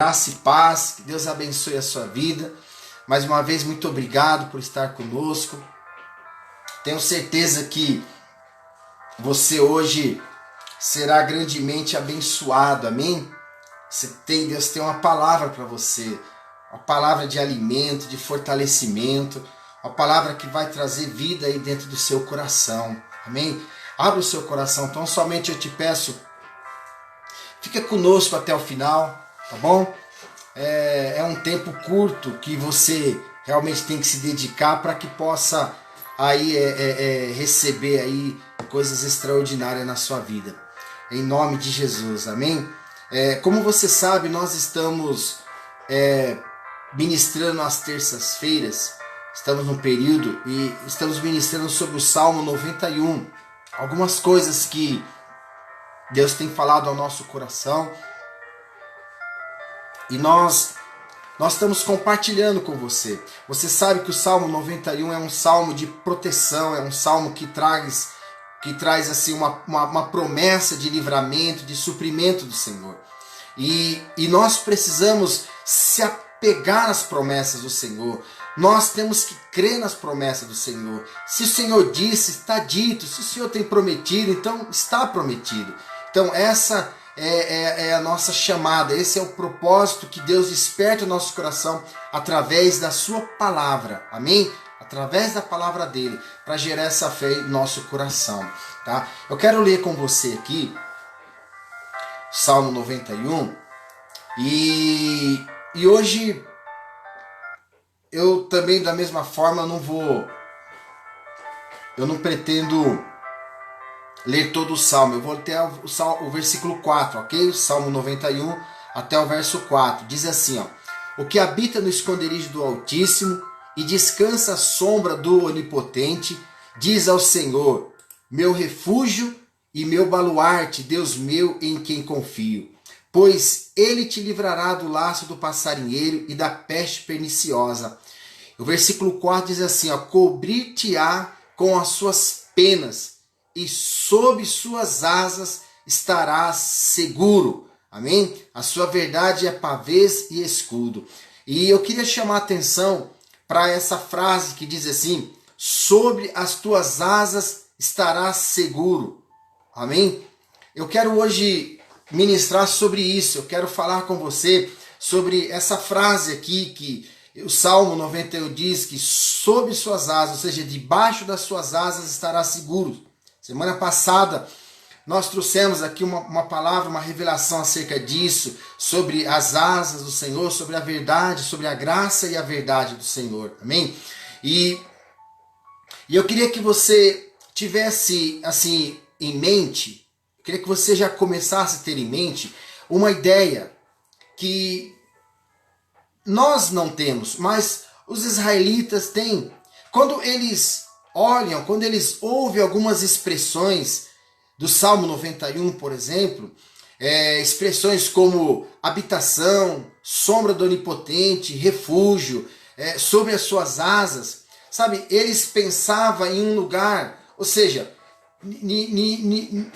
Graça e paz, que Deus abençoe a sua vida. Mais uma vez, muito obrigado por estar conosco. Tenho certeza que você hoje será grandemente abençoado, amém? Deus tem uma palavra para você, uma palavra de alimento, de fortalecimento, uma palavra que vai trazer vida aí dentro do seu coração, amém? Abra o seu coração, então somente eu te peço, fica conosco até o final, tá bom? É um tempo curto que você realmente tem que se dedicar para que possa aí receber aí coisas extraordinárias na sua vida. Em nome de Jesus, amém? Como você sabe, nós estamos ministrando às terças-feiras, estamos num período e estamos ministrando sobre o Salmo 91. Algumas coisas que Deus tem falado ao nosso coração. E nós estamos compartilhando com você. Você sabe que o Salmo 91 é um salmo de proteção, é um salmo que traz assim, uma promessa de livramento, de suprimento do Senhor. E nós precisamos se apegar às promessas do Senhor. Nós temos que crer nas promessas do Senhor. Se o Senhor disse, está dito. Se o Senhor tem prometido, então está prometido. Então essa é a nossa chamada, esse é o propósito que Deus desperta o nosso coração através da sua palavra, amém? Através da palavra dele, para gerar essa fé no nosso coração, tá? Eu quero ler com você aqui, Salmo 91, e hoje eu também da mesma forma eu não pretendo ler todo o Salmo, eu vou até o versículo 4, ok? Salmo 91 até o verso 4, diz assim, ó: o que habita no esconderijo do Altíssimo e descansa à sombra do Onipotente, diz ao Senhor, meu refúgio e meu baluarte, Deus meu em quem confio. Pois ele te livrará do laço do passarinheiro e da peste perniciosa. O versículo 4 diz assim, ó: cobrir-te-á com as suas penas, e sob suas asas estarás seguro. Amém? A sua verdade é pavês e escudo. E eu queria chamar a atenção para essa frase que diz assim: sobre as tuas asas estarás seguro. Amém? Eu quero hoje ministrar sobre isso. Eu quero falar com você sobre essa frase aqui que o Salmo 91 diz que sob suas asas, ou seja, debaixo das suas asas estarás seguro. Semana passada nós trouxemos aqui uma palavra, uma revelação acerca disso, sobre as asas do Senhor, sobre a verdade, sobre a graça e a verdade do Senhor, amém? E eu queria que você tivesse assim em mente, eu queria que você já começasse a ter em mente uma ideia que nós não temos, mas os israelitas têm. Quando eles olham, quando eles ouvem algumas expressões do Salmo 91, por exemplo, expressões como habitação, sombra do Onipotente, refúgio, sobre as suas asas, sabe? Eles pensavam em um lugar, ou seja,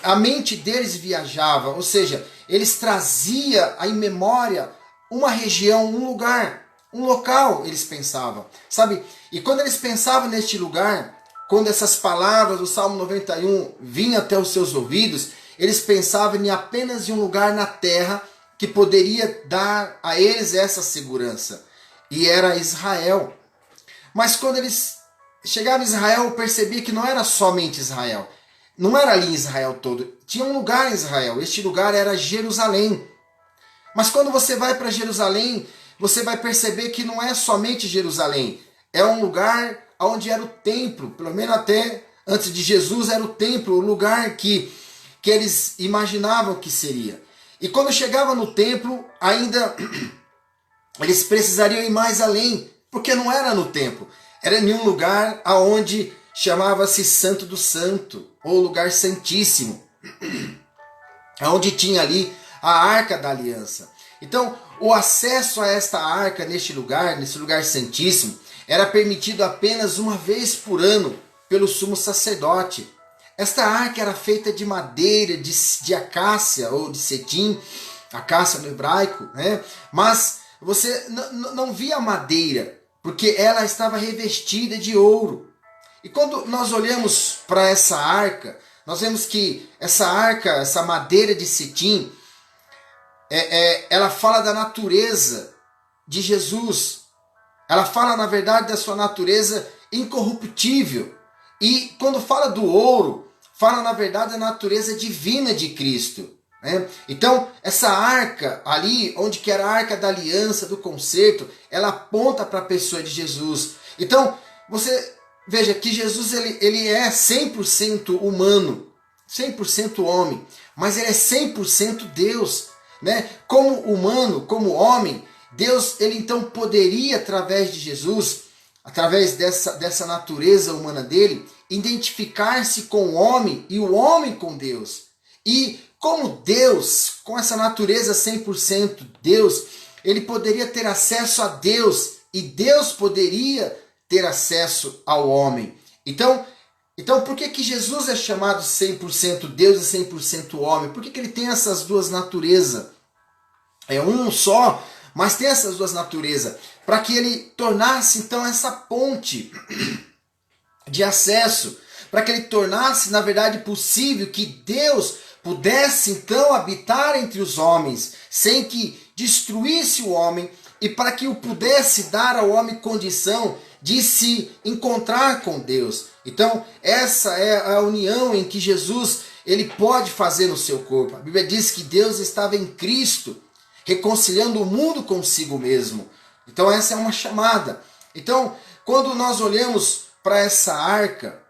a mente deles viajava, ou seja, eles traziam em memória uma região, um lugar, um local, eles pensavam, sabe? E quando eles pensavam neste lugar, quando essas palavras do Salmo 91 vinham até os seus ouvidos, eles pensavam em apenas um lugar na terra que poderia dar a eles essa segurança. E era Israel. Mas quando eles chegavam em Israel, eu percebi que não era somente Israel. Não era ali em Israel todo. Tinha um lugar em Israel. Este lugar era Jerusalém. Mas quando você vai para Jerusalém, você vai perceber que não é somente Jerusalém. É um lugar onde era o templo, pelo menos até antes de Jesus era o templo, o lugar que eles imaginavam que seria. E quando chegava no templo, ainda eles precisariam ir mais além, porque não era no templo, era em um lugar onde chamava-se Santo do Santo, ou lugar santíssimo, onde tinha ali a Arca da Aliança. Então, o acesso a esta arca nesse lugar santíssimo, era permitido apenas uma vez por ano pelo sumo sacerdote. Esta arca era feita de madeira, de acácia ou de cetim, acácia no hebraico, né? Mas você não via madeira, porque ela estava revestida de ouro. E quando nós olhamos para essa arca, nós vemos que essa arca, essa madeira de cetim, ela fala da natureza de Jesus. Ela fala, na verdade, da sua natureza incorruptível. E quando fala do ouro, fala, na verdade, da natureza divina de Cristo. Né? Então, essa arca ali, onde que era a arca da aliança, do concerto, ela aponta para a pessoa de Jesus. Então, você veja que Jesus ele é 100% humano, 100% homem, mas ele é 100% Deus. Né? Como humano, como homem, Deus ele então poderia, através de Jesus, através dessa natureza humana dele, identificar-se com o homem e o homem com Deus. E como Deus, com essa natureza 100% Deus, ele poderia ter acesso a Deus e Deus poderia ter acesso ao homem. Então por que Jesus é chamado 100% Deus e 100% homem? Por que ele tem essas duas naturezas? É um só, mas tem essas duas naturezas, para que ele tornasse então essa ponte de acesso, para que ele tornasse, na verdade, possível que Deus pudesse então habitar entre os homens, sem que destruísse o homem, e para que o pudesse dar ao homem condição de se encontrar com Deus. Então, essa é a união em que Jesus ele pode fazer no seu corpo. A Bíblia diz que Deus estava em Cristo, reconciliando o mundo consigo mesmo. Então essa é uma chamada. Então, quando nós olhamos para essa arca,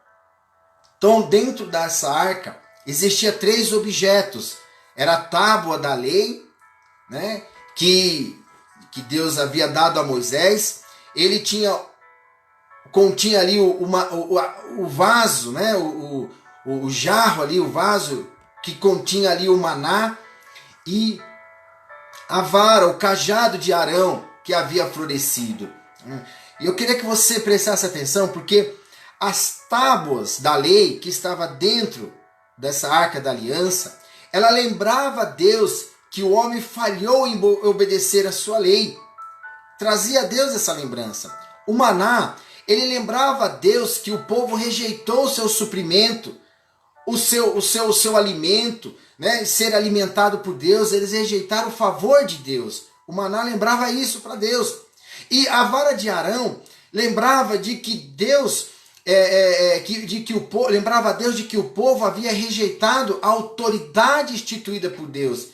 então dentro dessa arca existia 3 objetos. Era a tábua da lei, né, que Deus havia dado a Moisés. Ele continha ali o vaso, né, o jarro ali, o vaso que continha ali o maná, e a vara, o cajado de Arão que havia florescido. E eu queria que você prestasse atenção, porque as tábuas da lei que estava dentro dessa arca da aliança, ela lembrava a Deus que o homem falhou em obedecer a sua lei. Trazia a Deus essa lembrança. O maná, ele lembrava a Deus que o povo rejeitou o seu suprimento, o seu alimento, né, ser alimentado por Deus. Eles rejeitaram o favor de Deus. O maná lembrava isso para Deus. E a vara de Arão lembrava de que Deus, lembrava a Deus de que o povo havia rejeitado a autoridade instituída por Deus.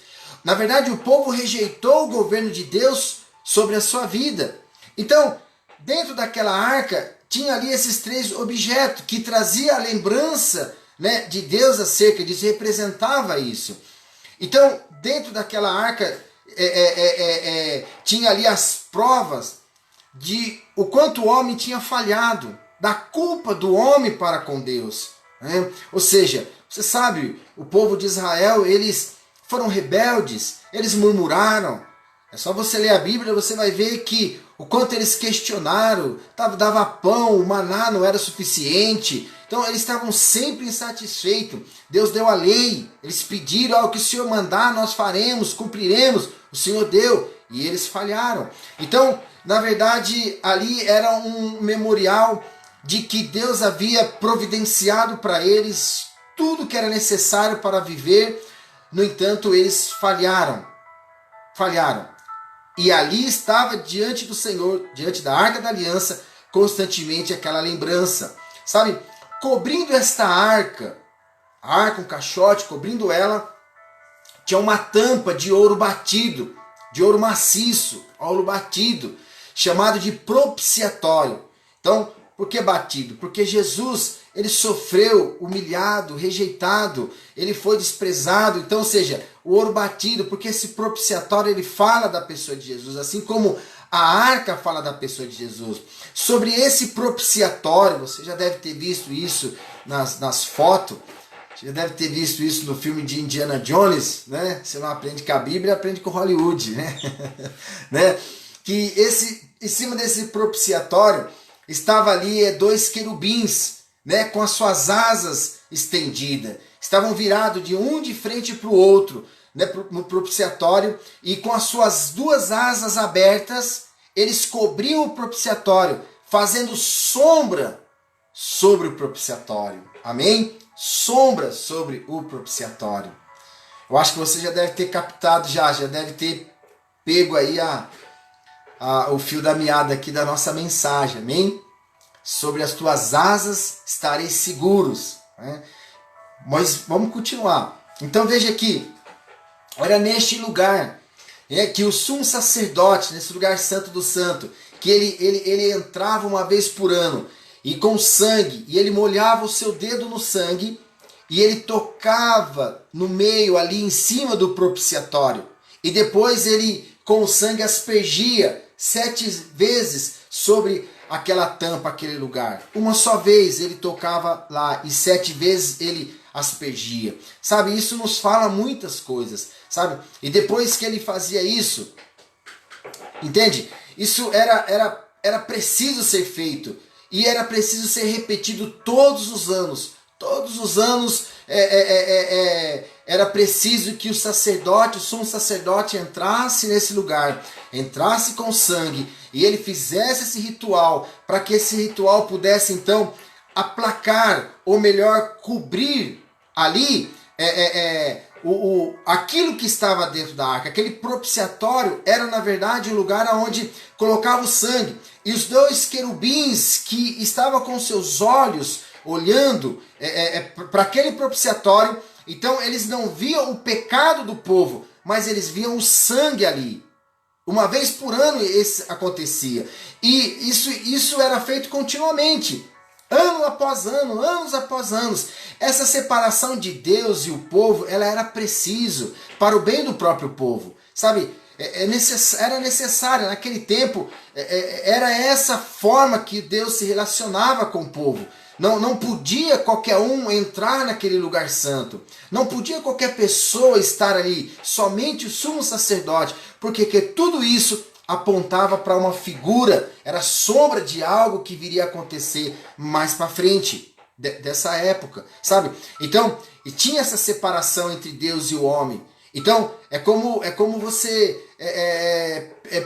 Na verdade, o povo rejeitou o governo de Deus sobre a sua vida. Então, dentro daquela arca, tinha ali esses 3 objetos que trazia a lembrança, né, de Deus acerca disso, representava isso. Então, dentro daquela arca, tinha ali as provas de o quanto o homem tinha falhado, da culpa do homem para com Deus. Né? Ou seja, você sabe, o povo de Israel, eles foram rebeldes, eles murmuraram. É só você ler a Bíblia, você vai ver que o quanto eles questionaram, dava pão, o maná não era suficiente. Então eles estavam sempre insatisfeitos. Deus deu a lei, eles pediram: o que o Senhor mandar nós faremos, cumpriremos. O Senhor deu e eles falharam. Então, na verdade, ali era um memorial de que Deus havia providenciado para eles tudo que era necessário para viver. No entanto, eles falharam. E ali estava diante do Senhor, diante da Arca da Aliança, constantemente aquela lembrança. Sabe, cobrindo esta arca, um caixote, cobrindo ela, tinha uma tampa de ouro batido, de ouro maciço, ouro batido, chamado de propiciatório. Então, por que batido? Porque Jesus, ele sofreu, humilhado, rejeitado, ele foi desprezado. Então, ou seja, o ouro batido, porque esse propiciatório ele fala da pessoa de Jesus, assim como a arca fala da pessoa de Jesus. Sobre esse propiciatório, você já deve ter visto isso nas fotos, você já deve ter visto isso no filme de Indiana Jones, né? Você não aprende com a Bíblia, aprende com Hollywood, né? né? Que em cima desse propiciatório estava ali 2 querubins, né, com as suas asas estendidas. Estavam virados de frente para o outro, né, no propiciatório, e com as suas duas asas abertas, eles cobriam o propiciatório, fazendo sombra sobre o propiciatório. Amém? Sombra sobre o propiciatório. Eu acho que você já deve ter captado, já deve ter pego aí o fio da meada aqui da nossa mensagem. Amém? Sobre as tuas asas estareis seguros. Né? Mas vamos continuar. Então veja aqui, era neste lugar que o sumo sacerdote, nesse lugar santo do santo, que ele entrava uma vez por ano, e com sangue, e ele molhava o seu dedo no sangue, e ele tocava no meio ali em cima do propiciatório, e depois ele com o sangue aspergia 7 vezes sobre aquela tampa, aquele lugar. Uma só vez ele tocava lá e 7 vezes ele aspergia. Sabe, isso nos fala muitas coisas, sabe? E depois que ele fazia isso, entende? Isso era preciso ser feito e era preciso ser repetido todos os anos. Todos os anos era preciso que o sacerdote, o sumo sacerdote, entrasse nesse lugar, entrasse com sangue e ele fizesse esse ritual, para que esse ritual pudesse então aplacar, ou melhor, cobrir ali aquilo que estava dentro da arca. Aquele propiciatório era na verdade o lugar onde colocava o sangue. E os 2 querubins que estavam com seus olhos olhando para aquele propiciatório, então eles não viam o pecado do povo, mas eles viam o sangue ali. Uma vez por ano isso acontecia. E isso era feito continuamente. Ano após ano, anos após anos. Essa separação de Deus e o povo, ela era preciso para o bem do próprio povo. Sabe, era necessária naquele tempo, era essa forma que Deus se relacionava com o povo. Não podia qualquer um entrar naquele lugar santo. Não podia qualquer pessoa estar ali, somente o sumo sacerdote, porque tudo isso apontava para uma figura, era sombra de algo que viria a acontecer mais para frente dessa época, sabe? Então, e tinha essa separação entre Deus e o homem. Então, é como você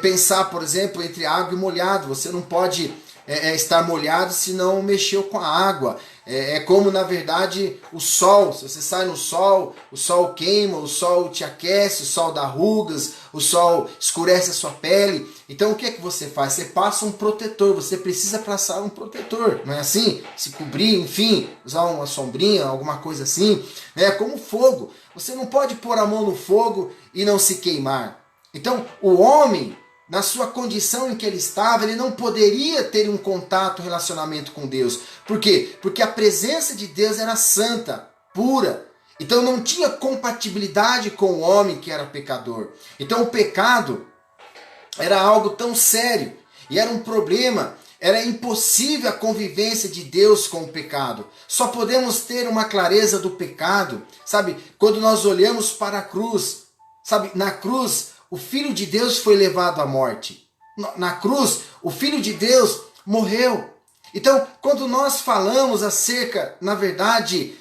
pensar, por exemplo, entre água e molhado. Você não pode estar molhado se não mexeu com a água. É como, na verdade, o sol. Se você sai no sol, o sol queima, o sol te aquece, o sol dá rugas, o sol escurece a sua pele. Então o que é que você faz? Você passa um protetor, você precisa passar um protetor, não é assim? Se cobrir, enfim, usar uma sombrinha, alguma coisa assim. É como fogo. Você não pode pôr a mão no fogo e não se queimar. Então o homem, na sua condição em que ele estava, ele não poderia ter um contato, relacionamento com Deus. Por quê? Porque a presença de Deus era santa, pura. Então não tinha compatibilidade com o homem que era pecador. Então o pecado era algo tão sério e era um problema. Era impossível a convivência de Deus com o pecado. Só podemos ter uma clareza do pecado, sabe, quando nós olhamos para a cruz. Sabe, na cruz, o Filho de Deus foi levado à morte. Na cruz, o Filho de Deus morreu. Então, quando nós falamos acerca, na verdade,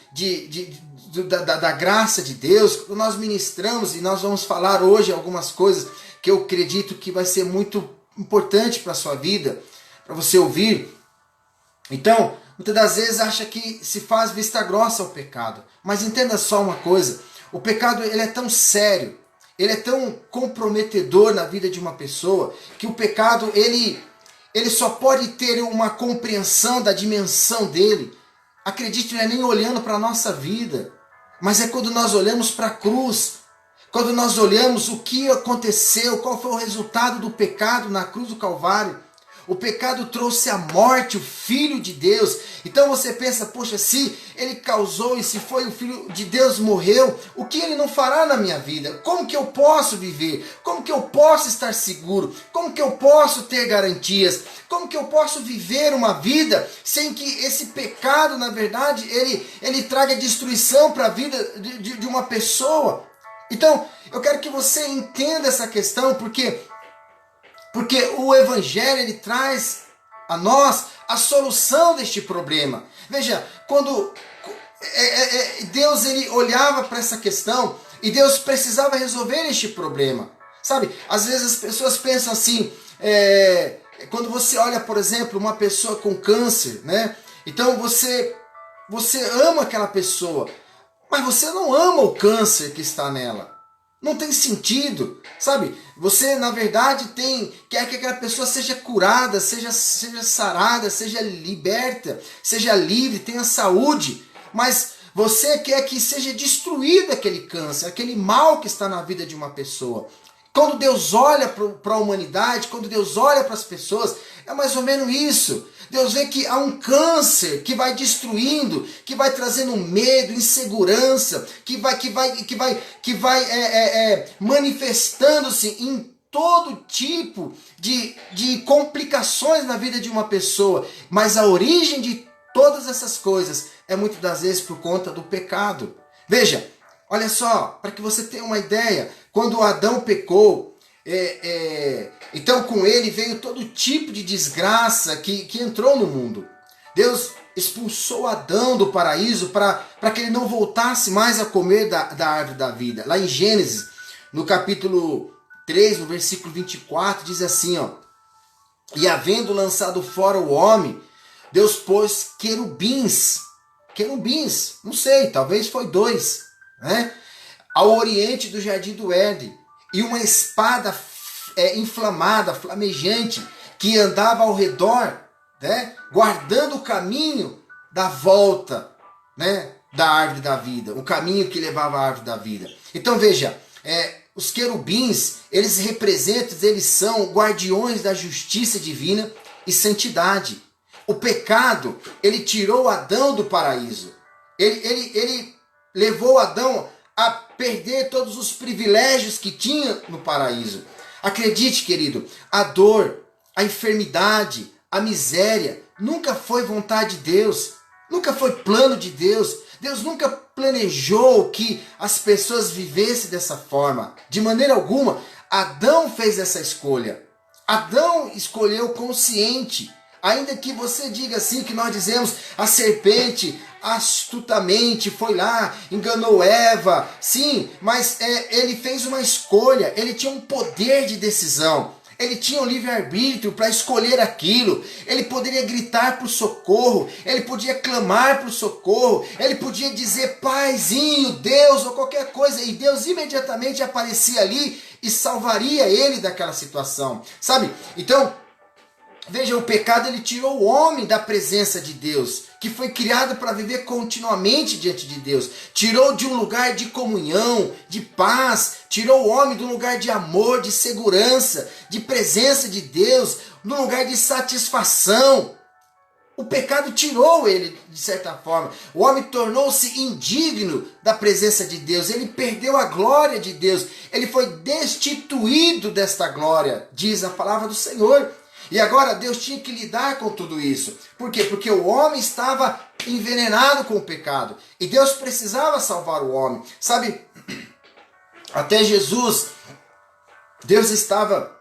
da graça de Deus, quando nós ministramos, e nós vamos falar hoje algumas coisas que eu acredito que vai ser muito importante para a sua vida, para você ouvir. Então, muitas das vezes acha que se faz vista grossa ao pecado. Mas entenda só uma coisa, o pecado ele é tão sério, ele é tão comprometedor na vida de uma pessoa, que o pecado ele só pode ter uma compreensão da dimensão dele. Acredite, não é nem olhando para a nossa vida, mas é quando nós olhamos para a cruz, quando nós olhamos o que aconteceu, qual foi o resultado do pecado na cruz do Calvário. O pecado trouxe a morte, o Filho de Deus. Então você pensa, poxa, se ele causou e se foi o Filho de Deus morreu, o que ele não fará na minha vida? Como que eu posso viver? Como que eu posso estar seguro? Como que eu posso ter garantias? Como que eu posso viver uma vida sem que esse pecado, na verdade, ele traga destruição para a vida de uma pessoa? Então, eu quero que você entenda essa questão, porque o Evangelho ele traz a nós a solução deste problema. Veja, quando Deus ele olhava para essa questão E Deus precisava resolver este problema. Sabe, às vezes as pessoas pensam assim, quando você olha, por exemplo, uma pessoa com câncer, né? Então você ama aquela pessoa, mas você não ama o câncer que está nela. Não tem sentido, sabe? Você, na verdade, quer que aquela pessoa seja curada, seja sarada, seja liberta, seja livre, tenha saúde. Mas você quer que seja destruído aquele câncer, aquele mal que está na vida de uma pessoa. Quando Deus olha para a humanidade, quando Deus olha para as pessoas, é mais ou menos isso. Deus vê que há um câncer que vai destruindo, que vai trazendo medo, insegurança, que vai manifestando-se em todo tipo de complicações na vida de uma pessoa. Mas a origem de todas essas coisas é muitas das vezes por conta do pecado. Veja, olha só, para que você tenha uma ideia, quando Adão pecou, então com ele veio todo tipo de desgraça que entrou no mundo. Deus expulsou Adão do paraíso para que ele não voltasse mais a comer da árvore da vida. Lá em Gênesis, no capítulo 3, no versículo 24, diz assim, ó: e havendo lançado fora o homem, Deus pôs querubins, não sei, talvez foi 2, né? Ao oriente do jardim do Éden, e uma espada inflamada, flamejante, que andava ao redor, né, guardando o caminho da volta, né, da árvore da vida, o caminho que levava à árvore da vida. Então veja, os querubins, eles são guardiões da justiça divina e santidade. O pecado, ele tirou Adão do paraíso. Ele levou Adão a perder todos os privilégios que tinha no paraíso. Acredite, querido, a dor, a enfermidade, a miséria nunca foi vontade de Deus, nunca foi plano de Deus. Deus nunca planejou que as pessoas vivessem dessa forma. De maneira alguma, Adão fez essa escolha. Adão escolheu consciente. Ainda que você diga assim, que nós dizemos, a serpente astutamente foi lá, enganou Eva. Sim, mas ele fez uma escolha, ele tinha um poder de decisão. Ele tinha um livre-arbítrio para escolher aquilo. Ele poderia gritar para o socorro, ele podia clamar para o socorro, ele podia dizer Paizinho, Deus ou qualquer coisa, e Deus imediatamente aparecia ali e salvaria ele daquela situação. Sabe? Então, veja, o pecado ele tirou o homem da presença de Deus, que foi criado para viver continuamente diante de Deus. Tirou de um lugar de comunhão, de paz, tirou o homem de um lugar de amor, de segurança, de presença de Deus, de um lugar de satisfação. O pecado tirou ele, de certa forma. O homem tornou-se indigno da presença de Deus. Ele perdeu a glória de Deus. Ele foi destituído desta glória, diz a palavra do Senhor. E agora Deus tinha que lidar com tudo isso. Por quê? Porque o homem estava envenenado com o pecado. E Deus precisava salvar o homem. Sabe, até Jesus, Deus estava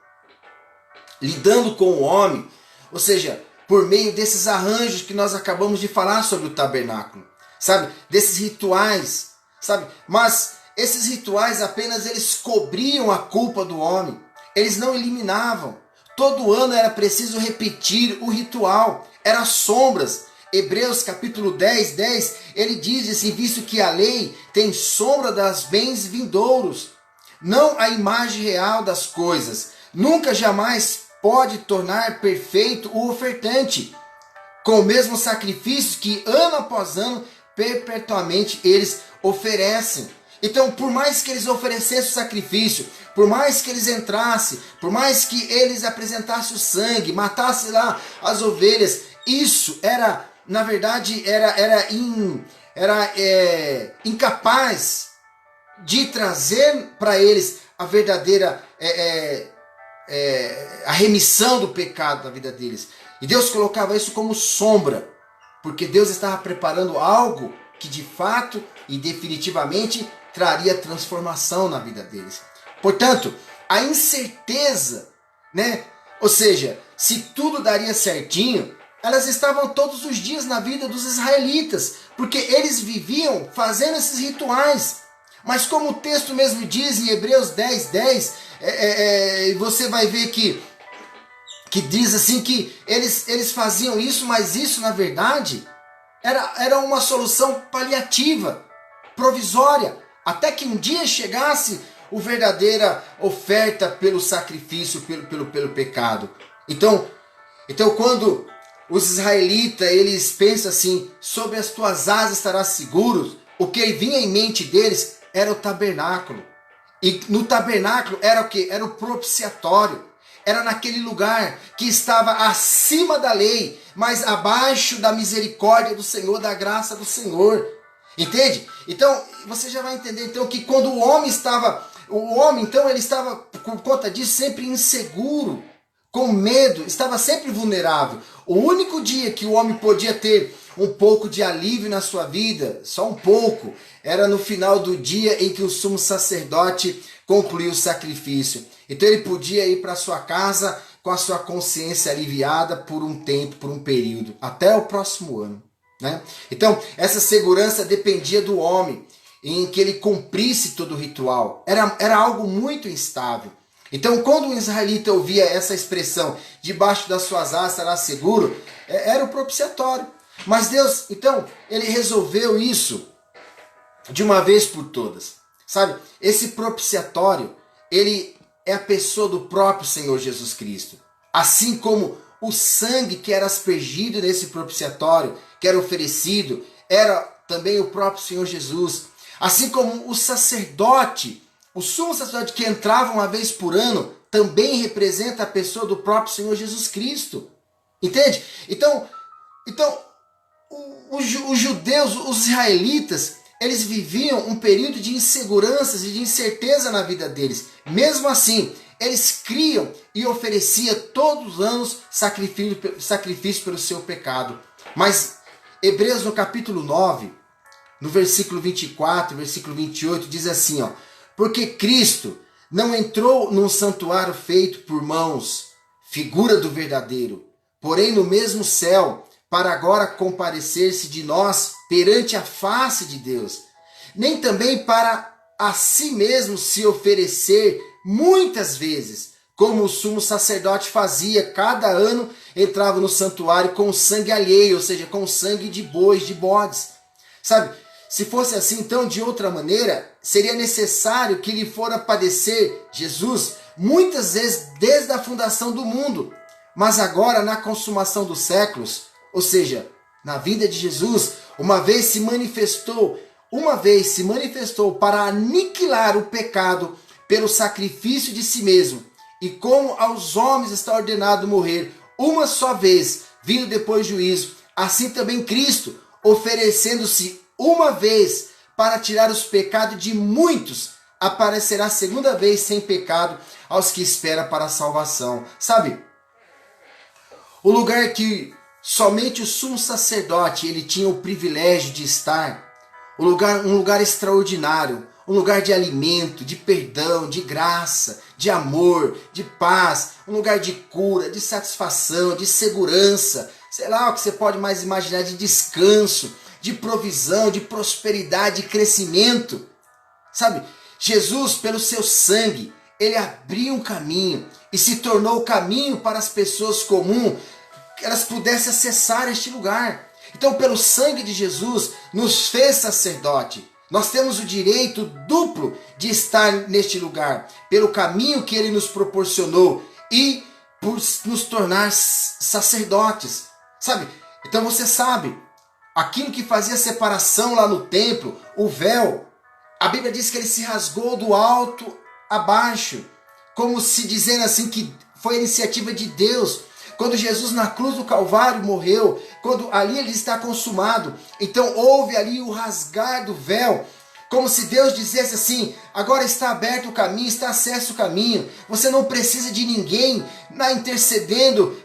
lidando com o homem. Ou seja, por meio desses arranjos que nós acabamos de falar sobre o tabernáculo. Sabe, desses rituais. Sabe, mas esses rituais apenas eles cobriam a culpa do homem. Eles não eliminavam. Todo ano era preciso repetir o ritual, eram sombras. Hebreus capítulo 10, ele diz assim, visto que a lei tem sombra das bens vindouros, não a imagem real das coisas, nunca jamais pode tornar perfeito o ofertante, com o mesmo sacrifício que ano após ano, perpetuamente eles oferecem. Então, por mais que eles oferecessem o sacrifício, por mais que eles entrassem, por mais que eles apresentassem o sangue, matassem lá as ovelhas, isso era, na verdade, era incapaz de trazer para eles a verdadeira a remissão do pecado da vida deles. E Deus colocava isso como sombra, porque Deus estava preparando algo que de fato e definitivamente traria transformação na vida deles. Portanto, a incerteza, né? Ou seja, se tudo daria certinho, elas estavam todos os dias na vida dos israelitas, porque eles viviam fazendo esses rituais. Mas como o texto mesmo diz em Hebreus 10:10, você vai ver que diz assim que eles faziam isso, mas isso na verdade era uma solução paliativa, provisória, até que um dia chegasse a verdadeira oferta pelo sacrifício, pelo pecado. Então quando os israelitas eles pensam assim, sobre as tuas asas estarás seguros, o que vinha em mente deles era o tabernáculo. E no tabernáculo era o que? Era o propiciatório. Era naquele lugar que estava acima da lei, mas abaixo da misericórdia do Senhor, da graça do Senhor. Entende? Então, você já vai entender então que quando o homem então ele estava por conta disso sempre inseguro, com medo, estava sempre vulnerável. O único dia que o homem podia ter um pouco de alívio na sua vida, só um pouco, era no final do dia em que o sumo sacerdote concluiu o sacrifício. Então ele podia ir para sua casa com a sua consciência aliviada por um tempo, por um período, até o próximo ano, né? Então essa segurança dependia do homem, em que ele cumprisse todo o ritual. Era algo muito instável. Então quando o israelita ouvia essa expressão, debaixo das suas asas estará seguro, era o propiciatório. Mas Deus, então, ele resolveu isso de uma vez por todas. Sabe, esse propiciatório, ele é a pessoa do próprio Senhor Jesus Cristo. Assim como o sangue que era aspergido nesse propiciatório, que era oferecido, era também o próprio Senhor Jesus. Assim como o sacerdote, o sumo sacerdote que entrava uma vez por ano, também representa a pessoa do próprio Senhor Jesus Cristo. Entende? Então os judeus, os israelitas, eles viviam um período de inseguranças e de incerteza na vida deles. Mesmo assim, eles criam e ofereciam todos os anos sacrifício pelo seu pecado. Mas Hebreus no capítulo 9, no versículo 24, versículo 28, diz assim, ó: porque Cristo não entrou num santuário feito por mãos, figura do verdadeiro, porém no mesmo céu, para agora comparecer-se de nós perante a face de Deus, nem também para a si mesmo se oferecer muitas vezes, como o sumo sacerdote fazia, cada ano entrava no santuário com o sangue alheio, ou seja, com o sangue de bois, de bodes. Sabe, se fosse assim, então, de outra maneira, seria necessário que lhe fora padecer Jesus muitas vezes desde a fundação do mundo, mas agora na consumação dos séculos, ou seja, na vida de Jesus, uma vez se manifestou para aniquilar o pecado pelo sacrifício de si mesmo. E como aos homens está ordenado morrer uma só vez, vindo depois juízo, assim também Cristo, oferecendo-se uma vez para tirar os pecados de muitos, aparecerá segunda vez sem pecado aos que esperam para a salvação. Sabe, o lugar que somente o sumo sacerdote ele tinha o privilégio de estar, um lugar extraordinário, um lugar de alimento, de perdão, de graça, de amor, de paz, um lugar de cura, de satisfação, de segurança, sei lá o que você pode mais imaginar, de descanso, de provisão, de prosperidade, de crescimento. Sabe, Jesus, pelo seu sangue, ele abriu um caminho e se tornou o caminho para as pessoas comuns, que elas pudessem acessar este lugar. Então, pelo sangue de Jesus, nos fez sacerdote. Nós temos o direito duplo de estar neste lugar, pelo caminho que ele nos proporcionou e por nos tornar sacerdotes. Sabe? Então você sabe, aquilo que fazia separação lá no templo, o véu, a Bíblia diz que ele se rasgou do alto a baixo, como se dizendo assim que foi a iniciativa de Deus. Quando Jesus na cruz do Calvário morreu, quando ali ele está consumado, então houve ali o rasgar do véu, como se Deus dissesse assim, agora está aberto o caminho, está acesso o caminho, você não precisa de ninguém intercedendo,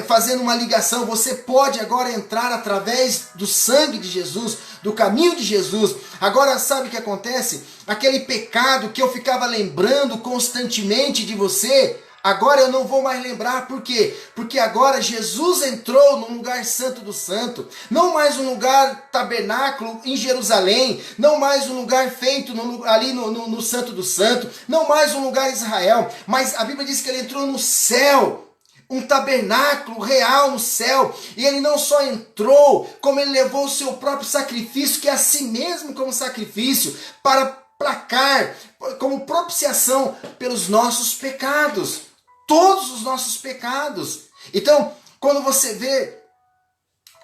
fazendo uma ligação, você pode agora entrar através do sangue de Jesus, do caminho de Jesus. Agora sabe o que acontece? Aquele pecado que eu ficava lembrando constantemente de você, Agora eu não vou mais lembrar, por quê? Porque agora Jesus entrou no lugar santo do santo, não mais um lugar tabernáculo em Jerusalém, não mais um lugar feito ali no santo do santo, não mais um lugar em Israel, mas a Bíblia diz que ele entrou no céu, um tabernáculo real no céu, e ele não só entrou, como ele levou o seu próprio sacrifício, que é a si mesmo como sacrifício, para placar, como propiciação pelos nossos pecados. Todos os nossos pecados. Então, quando você vê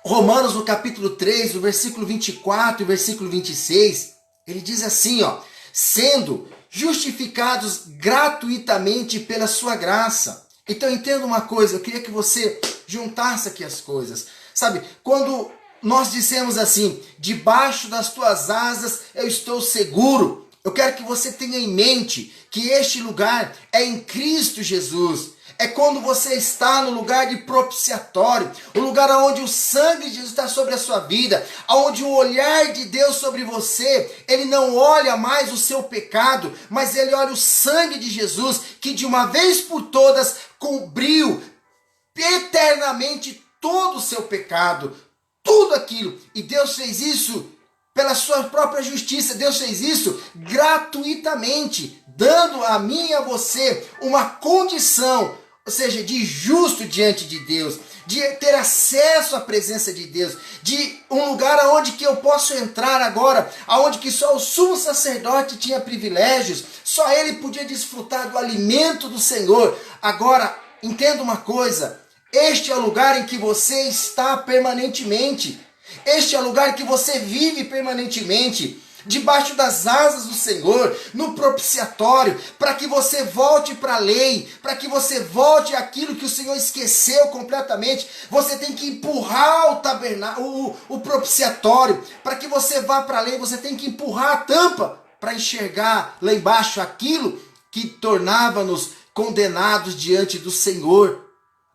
Romanos no capítulo 3, o versículo 24 e o versículo 26, ele diz assim, ó, sendo justificados gratuitamente pela sua graça. Então entenda uma coisa, eu queria que você juntasse aqui as coisas. Sabe, quando nós dissemos assim, debaixo das tuas asas eu estou seguro, eu quero que você tenha em mente que este lugar é em Cristo Jesus. É quando você está no lugar de propiciatório, o lugar onde o sangue de Jesus está sobre a sua vida, onde o olhar de Deus sobre você, ele não olha mais o seu pecado, mas ele olha o sangue de Jesus, que de uma vez por todas cobriu eternamente todo o seu pecado, tudo aquilo. E Deus fez isso pela sua própria justiça. Deus fez isso gratuitamente, dando a mim e a você uma condição, ou seja, de justo diante de Deus, de ter acesso à presença de Deus, de um lugar aonde que eu posso entrar agora, aonde que só o sumo sacerdote tinha privilégios, só ele podia desfrutar do alimento do Senhor. Agora, entenda uma coisa, este é o lugar em que você está permanentemente. Este é o lugar que você vive permanentemente, debaixo das asas do Senhor, no propiciatório, para que você volte para a lei, para que você volte àquilo que o Senhor esqueceu completamente. Você tem que empurrar o tabernáculo, o propiciatório, para que você vá para a lei, você tem que empurrar a tampa para enxergar lá embaixo aquilo que tornava-nos condenados diante do Senhor.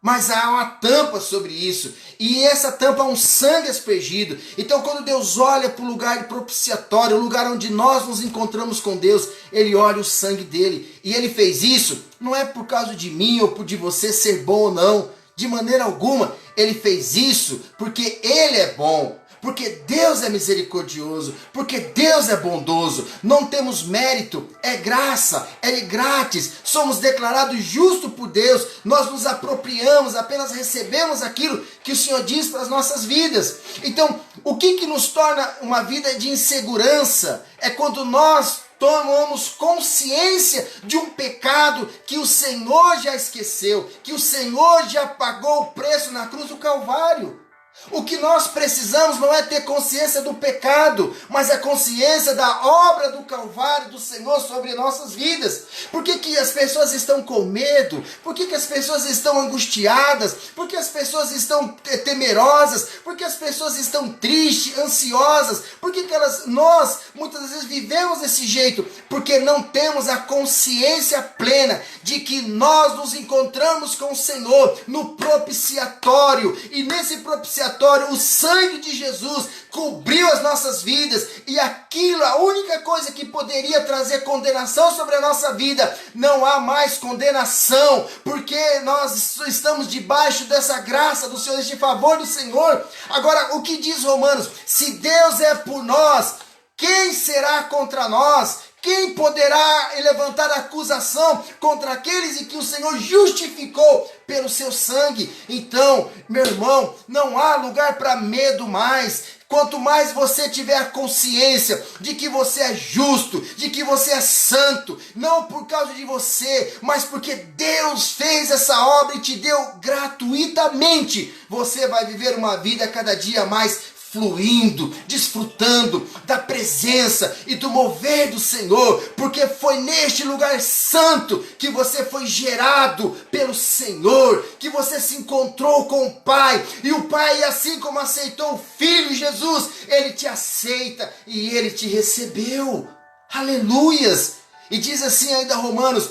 Mas há uma tampa sobre isso, e essa tampa é um sangue aspergido. Então quando Deus olha para o lugar propiciatório, o lugar onde nós nos encontramos com Deus, Ele olha o sangue dele. E Ele fez isso, não é por causa de mim ou por de você ser bom ou não, de maneira alguma. Ele fez isso porque Ele é bom, porque Deus é misericordioso, porque Deus é bondoso. Não temos mérito, é graça, é grátis. Somos declarados justos por Deus. Nós nos apropriamos, apenas recebemos aquilo que o Senhor diz para as nossas vidas. Então, o que nos torna uma vida de insegurança é quando nós tomamos consciência de um pecado que o Senhor já esqueceu, que o Senhor já pagou o preço na cruz do Calvário. O que nós precisamos não é ter consciência do pecado, mas a consciência da obra do Calvário do Senhor sobre nossas vidas. Por que as pessoas estão com medo? Por que as pessoas estão angustiadas? Por que as pessoas estão temerosas? Por que as pessoas estão tristes, ansiosas? Por que nós muitas vezes vivemos desse jeito? Porque não temos a consciência plena de que nós nos encontramos com o Senhor no propiciatório, e nesse propiciatório o sangue de Jesus cobriu as nossas vidas, e aquilo, a única coisa que poderia trazer condenação sobre a nossa vida, não há mais condenação, porque nós estamos debaixo dessa graça do Senhor, deste favor do Senhor. Agora, o que diz Romanos? Se Deus é por nós, quem será contra nós? Quem poderá levantar acusação contra aqueles em que o Senhor justificou pelo seu sangue? Então, meu irmão, não há lugar para medo mais. Quanto mais você tiver a consciência de que você é justo, de que você é santo, não por causa de você, mas porque Deus fez essa obra e te deu gratuitamente, você vai viver uma vida cada dia mais fluindo, desfrutando da presença e do mover do Senhor, porque foi neste lugar santo que você foi gerado pelo Senhor, que você se encontrou com o Pai, e o Pai, assim como aceitou o Filho Jesus, Ele te aceita e Ele te recebeu. Aleluias! E diz assim ainda Romanos,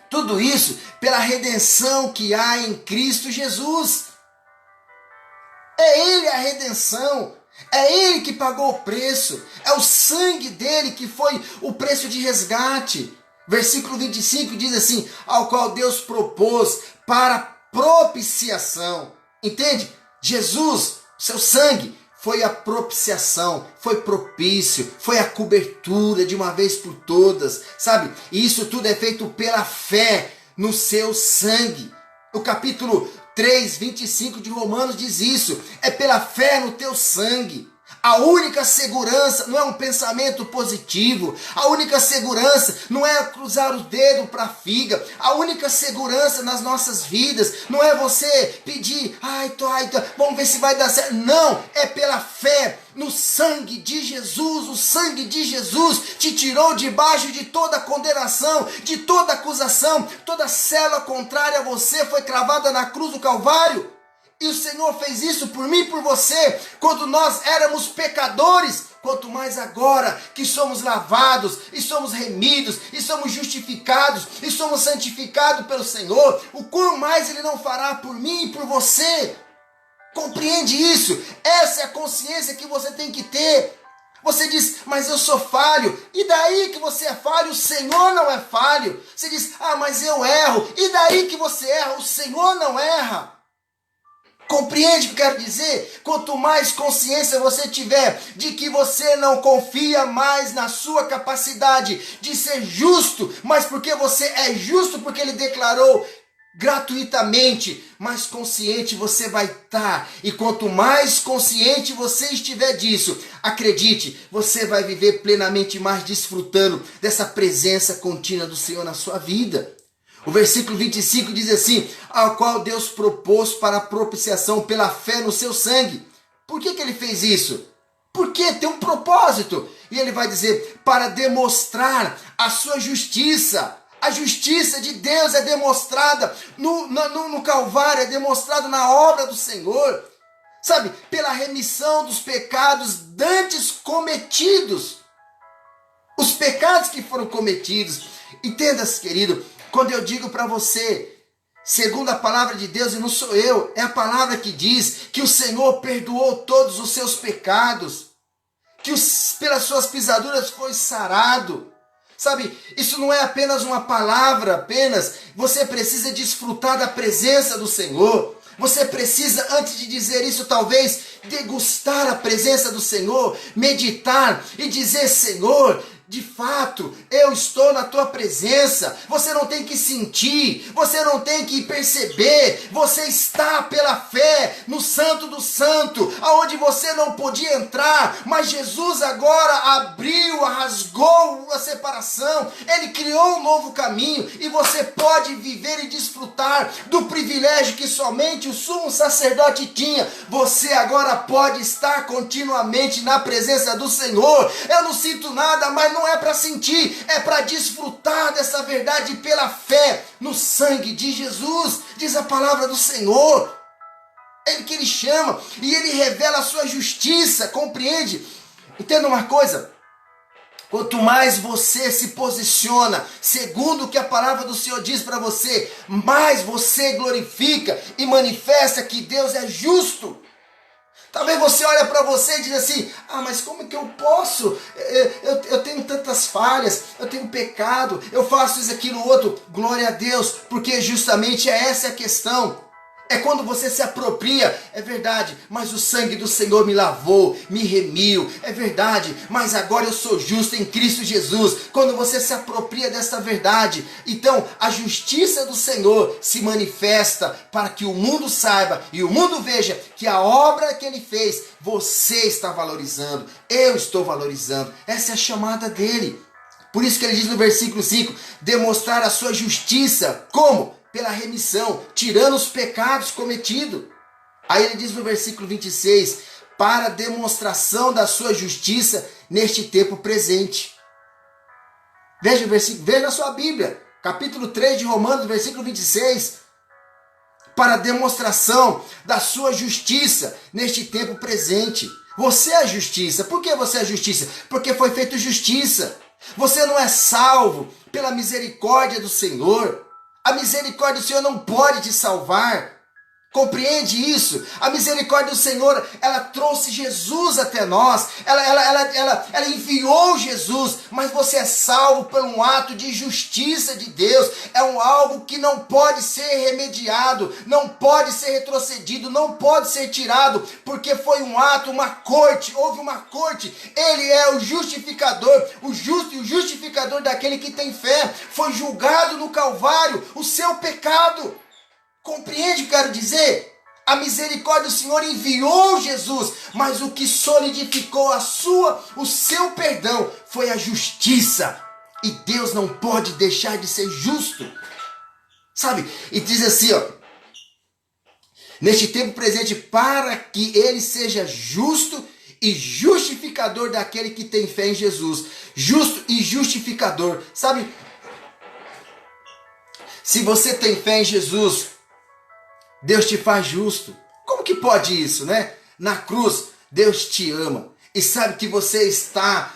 tudo isso pela redenção que há em Cristo Jesus. É Ele a redenção, é Ele que pagou o preço, é o sangue dele que foi o preço de resgate. Versículo 25 diz assim: ao qual Deus propôs para propiciação. Entende? Jesus, seu sangue, foi a propiciação, foi propício, foi a cobertura de uma vez por todas, sabe? E isso tudo é feito pela fé no seu sangue. O capítulo 3, 25 de Romanos diz isso, é pela fé no teu sangue. A única segurança não é um pensamento positivo. A única segurança não é cruzar o dedo para a figa. A única segurança nas nossas vidas não é você pedir, vamos ver se vai dar certo. Não, é pela fé no sangue de Jesus. O sangue de Jesus te tirou debaixo de toda condenação, de toda acusação. Toda célula contrária a você foi cravada na cruz do Calvário. E o Senhor fez isso por mim e por você, quando nós éramos pecadores. Quanto mais agora que somos lavados, e somos remidos, e somos justificados, e somos santificados pelo Senhor, o quão mais Ele não fará por mim e por você. Compreende isso? Essa é a consciência que você tem que ter. Você diz, mas eu sou falho. E daí que você é falho? O Senhor não é falho. Você diz, mas eu erro. E daí que você erra? O Senhor não erra. Compreende o que eu quero dizer? Quanto mais consciência você tiver de que você não confia mais na sua capacidade de ser justo, mas porque você é justo, porque Ele declarou gratuitamente, mais consciente você vai estar. E quanto mais consciente você estiver disso, acredite, você vai viver plenamente mais desfrutando dessa presença contínua do Senhor na sua vida. O versículo 25 diz assim, ao qual Deus propôs para a propiciação pela fé no seu sangue. Por que Ele fez isso? Porque tem um propósito. E Ele vai dizer, para demonstrar a sua justiça. A justiça de Deus é demonstrada no Calvário, é demonstrada na obra do Senhor. Sabe, pela remissão dos pecados dantes cometidos. Os pecados que foram cometidos. Entenda-se, querido, quando eu digo para você, segundo a palavra de Deus, e não sou eu, é a palavra que diz que o Senhor perdoou todos os seus pecados, que pelas suas pisaduras foi sarado. Sabe, isso não é apenas uma palavra, você precisa desfrutar da presença do Senhor. Você precisa, antes de dizer isso, talvez degustar a presença do Senhor, meditar e dizer, Senhor, de fato, eu estou na tua presença. Você não tem que sentir, você não tem que perceber. Você está pela fé no Santo do Santo, aonde você não podia entrar, mas Jesus agora abriu, rasgou a separação. Ele criou um novo caminho e você pode viver e desfrutar do privilégio que somente o sumo sacerdote tinha. Você agora pode estar continuamente na presença do Senhor. Eu não sinto nada, mas não é para sentir, é para desfrutar dessa verdade pela fé no sangue de Jesus, diz a palavra do Senhor. Ele que Ele chama e Ele revela a sua justiça, compreende? Entenda uma coisa, quanto mais você se posiciona segundo o que a palavra do Senhor diz para você, mais você glorifica e manifesta que Deus é justo. Talvez você olhe para você e diz assim, mas como que eu posso? Eu tenho tantas falhas, eu tenho pecado, eu faço isso, aquilo, outro. Glória a Deus, porque justamente essa é a questão. É quando você se apropria, é verdade, mas o sangue do Senhor me lavou, me remiu, é verdade, mas agora eu sou justo em Cristo Jesus. Quando você se apropria dessa verdade, então a justiça do Senhor se manifesta para que o mundo saiba e o mundo veja que a obra que Ele fez, você está valorizando, eu estou valorizando. Essa é a chamada dEle. Por isso que Ele diz no versículo 5, demonstrar a sua justiça, como? Pela remissão, tirando os pecados cometidos. Aí ele diz no versículo 26, para demonstração da sua justiça neste tempo presente. Veja o versículo, veja a sua Bíblia, capítulo 3 de Romanos, versículo 26. Para demonstração da sua justiça neste tempo presente. Você é a justiça. Por que você é a justiça? Porque foi feita justiça. Você não é salvo pela misericórdia do Senhor. A misericórdia do Senhor não pode te salvar. Compreende isso? A misericórdia do Senhor, ela trouxe Jesus até nós, ela enviou Jesus, mas você é salvo por um ato de justiça de Deus, é algo que não pode ser remediado, não pode ser retrocedido, não pode ser tirado, porque foi um ato, uma corte, houve uma corte, ele é o justificador, o justo e o justificador daquele que tem fé, foi julgado no Calvário, o seu pecado. Compreende o que eu quero dizer? A misericórdia do Senhor enviou Jesus, mas o que solidificou o seu perdão foi a justiça. E Deus não pode deixar de ser justo. Sabe? E diz assim, ó, neste tempo presente, para que ele seja justo e justificador daquele que tem fé em Jesus. Justo e justificador. Sabe? Se você tem fé em Jesus, Deus te faz justo. Como que pode isso, né? Na cruz, Deus te ama. E sabe que você está...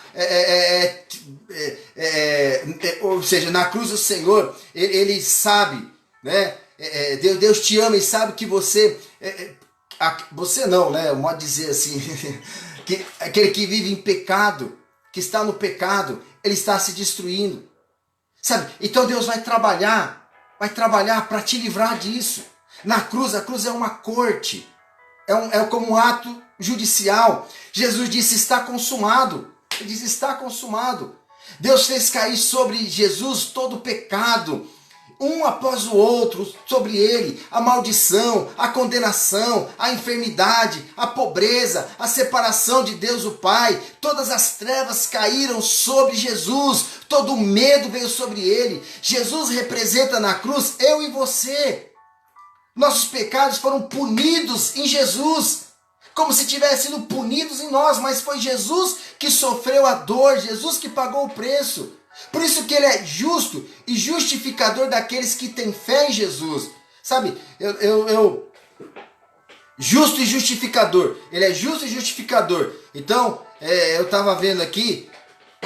ou seja, na cruz do Senhor, Ele sabe, né? Deus te ama e sabe que você... você não, né? Eu modo de dizer assim... que aquele que vive em pecado, que está no pecado, ele está se destruindo. Sabe? Então Deus vai trabalhar para te livrar disso. Na cruz, a cruz é uma corte, é como um ato judicial. Jesus disse, está consumado. Ele disse, está consumado. Deus fez cair sobre Jesus todo o pecado, um após o outro, sobre ele, a maldição, a condenação, a enfermidade, a pobreza, a separação de Deus o Pai. Todas as trevas caíram sobre Jesus, todo o medo veio sobre ele. Jesus representa na cruz eu e você. Nossos pecados foram punidos em Jesus, como se tivessem sido punidos em nós, mas foi Jesus que sofreu a dor, Jesus que pagou o preço. Por isso que ele é justo e justificador daqueles que têm fé em Jesus. Sabe, justo e justificador, ele é justo e justificador. Então, eu estava vendo aqui,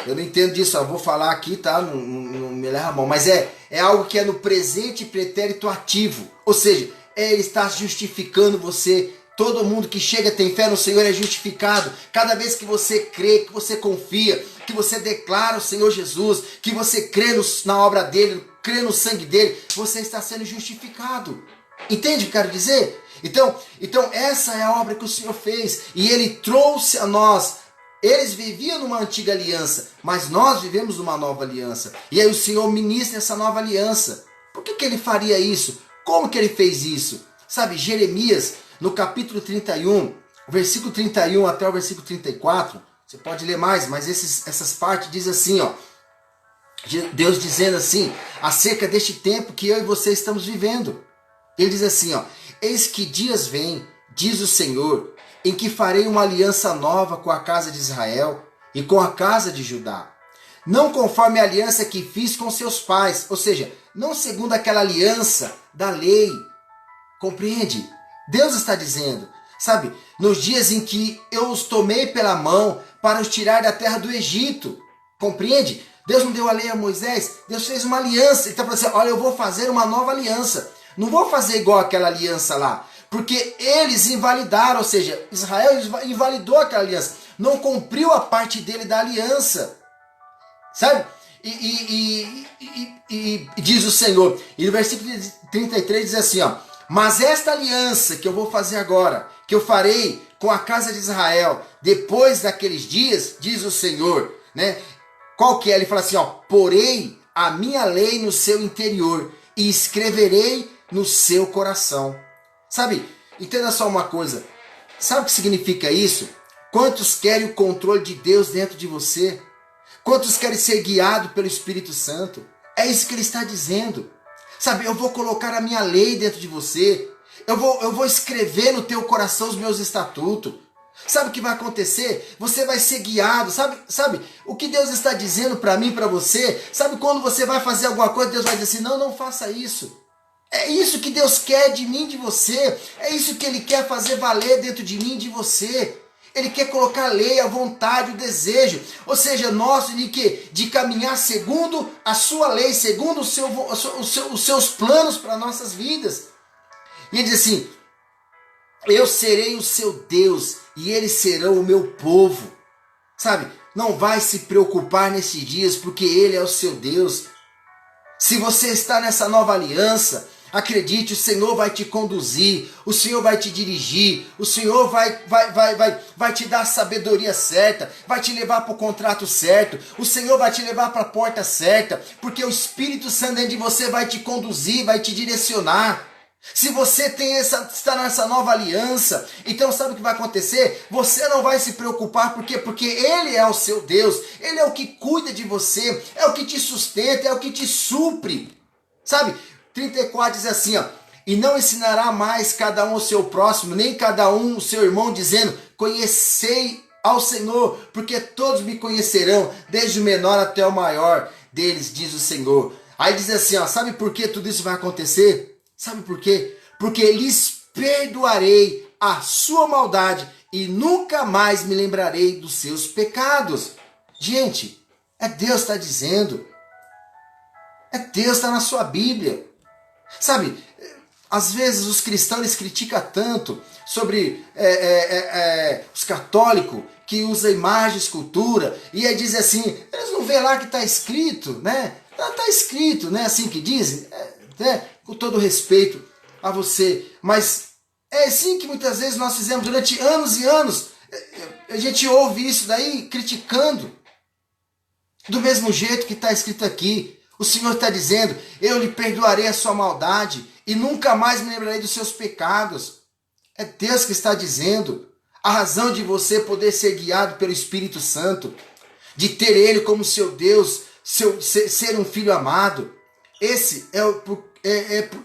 eu não entendo disso, eu vou falar aqui, tá? Não me leva a mão, mas é algo que é no presente pretérito ativo, ou seja, ele está justificando você. Todo mundo que chega tem fé no Senhor é justificado. Cada vez que você crê, que você confia, que você declara o Senhor Jesus, que você crê na obra dele, crê no sangue dele, você está sendo justificado. Entende o que eu quero dizer? Então essa é a obra que o Senhor fez e ele trouxe a nós. Eles viviam numa antiga aliança, mas nós vivemos numa nova aliança. E aí o Senhor ministra essa nova aliança. Por que ele faria isso? Como que ele fez isso? Sabe, Jeremias, no capítulo 31, versículo 31 até o versículo 34, você pode ler mais, mas essas partes diz assim, ó, Deus dizendo assim, acerca deste tempo que eu e você estamos vivendo. Ele diz assim, ó, eis que dias vêm, diz o Senhor, em que farei uma aliança nova com a casa de Israel e com a casa de Judá. Não conforme a aliança que fiz com seus pais, ou seja, não segundo aquela aliança da lei. Compreende? Deus está dizendo, sabe, nos dias em que eu os tomei pela mão para os tirar da terra do Egito. Compreende? Deus não deu a lei a Moisés, Deus fez uma aliança. Ele está falando assim, olha, eu vou fazer uma nova aliança. Não vou fazer igual aquela aliança lá, porque eles invalidaram, ou seja, Israel invalidou aquela aliança, não cumpriu a parte dele da aliança, sabe? E diz o Senhor, e no versículo 33 diz assim, ó, mas esta aliança que eu vou fazer agora, que eu farei com a casa de Israel, depois daqueles dias, diz o Senhor, né? Qual que é? Ele fala assim, ó, porei a minha lei no seu interior e escreverei no seu coração. Sabe, entenda só uma coisa, sabe o que significa isso? Quantos querem o controle de Deus dentro de você? Quantos querem ser guiados pelo Espírito Santo? É isso que ele está dizendo. Sabe, eu vou colocar a minha lei dentro de você. Eu vou escrever no teu coração os meus estatutos. Sabe o que vai acontecer? Você vai ser guiado. Sabe o que Deus está dizendo para mim, para você? Sabe quando você vai fazer alguma coisa, Deus vai dizer assim, não faça isso. É isso que Deus quer de mim, de você. É isso que Ele quer fazer valer dentro de mim, de você. Ele quer colocar a lei, a vontade, o desejo. Ou seja, nosso de caminhar segundo a sua lei, segundo os seus planos para nossas vidas. E ele diz assim, Eu serei o seu Deus e eles serão o meu povo. Sabe, não vai se preocupar nesses dias porque Ele é o seu Deus. Se você está nessa nova aliança, acredite, o Senhor vai te conduzir, o Senhor vai te dirigir, o Senhor vai te dar a sabedoria certa, vai te levar para o contrato certo, o Senhor vai te levar para a porta certa, porque o Espírito Santo dentro de você vai te conduzir, vai te direcionar. Se você está nessa nova aliança, então sabe o que vai acontecer? Você não vai se preocupar, por quê? Porque Ele é o seu Deus, Ele é o que cuida de você, é o que te sustenta, é o que te supre. Sabe? 34 diz assim, ó, e não ensinará mais cada um o seu próximo, nem cada um o seu irmão, dizendo, conhecei ao Senhor, porque todos me conhecerão, desde o menor até o maior deles, diz o Senhor. Aí diz assim, ó, sabe por que tudo isso vai acontecer? Sabe por quê? Porque lhes perdoarei a sua maldade e nunca mais me lembrarei dos seus pecados. Gente, é Deus que está dizendo. É Deus que está na sua Bíblia. Sabe, às vezes os cristãos eles criticam tanto sobre os católicos que usam imagem, escultura, e aí dizem assim, eles não vê lá que está escrito, né? Está escrito, né? Assim que dizem, né? Com todo respeito a você, mas é assim que muitas vezes nós fizemos durante anos e anos. A gente ouve isso daí criticando, do mesmo jeito que está escrito aqui. O Senhor está dizendo, eu lhe perdoarei a sua maldade e nunca mais me lembrarei dos seus pecados. É Deus que está dizendo. A razão de você poder ser guiado pelo Espírito Santo, de ter Ele como seu Deus, ser um filho amado, esse